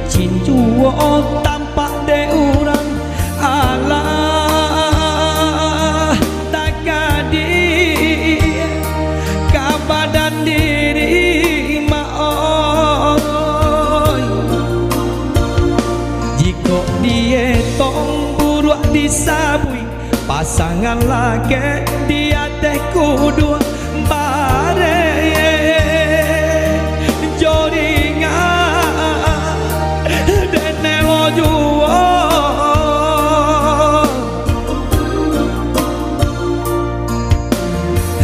licin juo tampak de urang alah tak kadi ka badan diri maoi jika dia tong buruak disabui pasangan laki dia teh kudu bare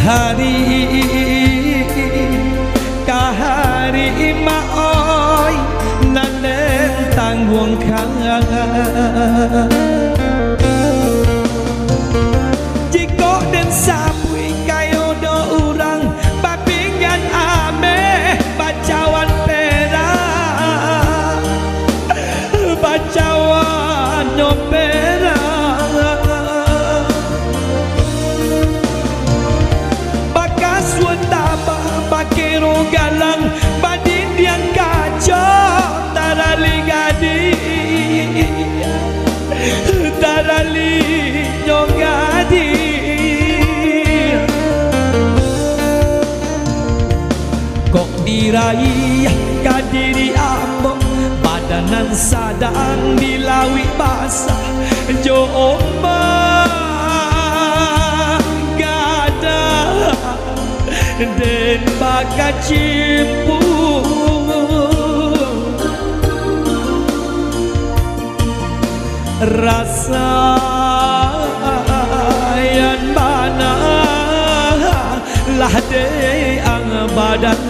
hari kahari maoi nandeng tanggung jika den sabui kayo do urang papingan ame bacawan perak bacawan nyopera bakero galang badin yang kacau tarali gadi tarali nyogadi kok diraih kadiri ambo badanan sadang dilawi basah jo den baka cimpu rasa yang mana lah de ang badan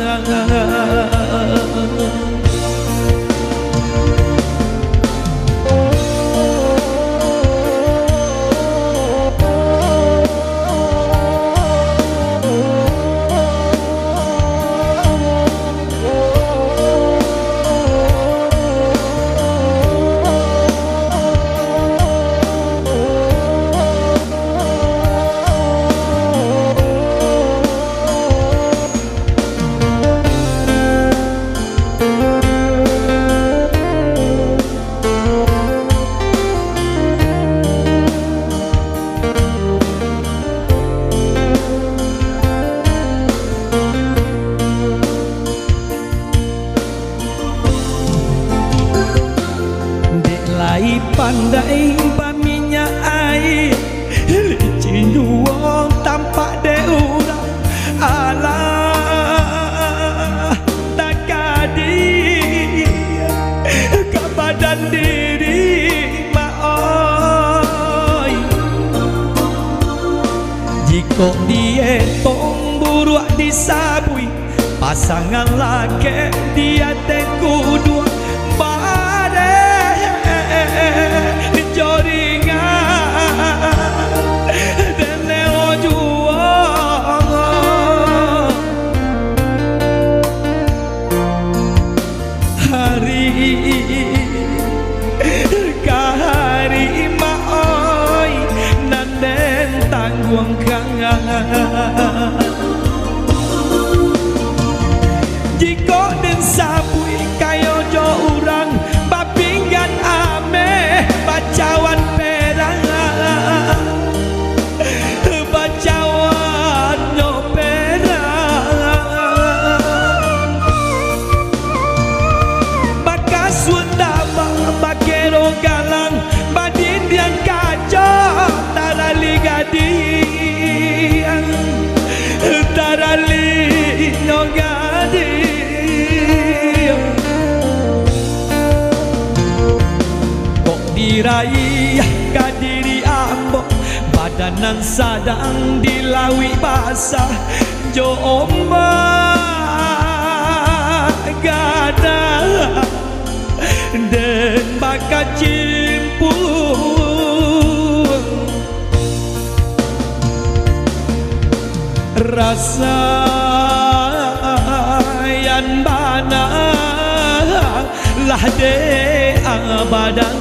pandai paminya air licin juo tampak de urang alah tak kadi ke badan diri maoi jika dia tong buruak disabui pasangan laki dia teh kudu kahari maoi nandeng tanggung jika den sabui kayo jo urang papinggan ame bacawan perang bacawan nyopera bakas sunda bakero galang badin yang kacau tarali gadi tarali nyogadi kok diraih kadiri ambo badanan sadang dilawi basah jo ombak gada den baka cimpu rasa yang bana lah de abadan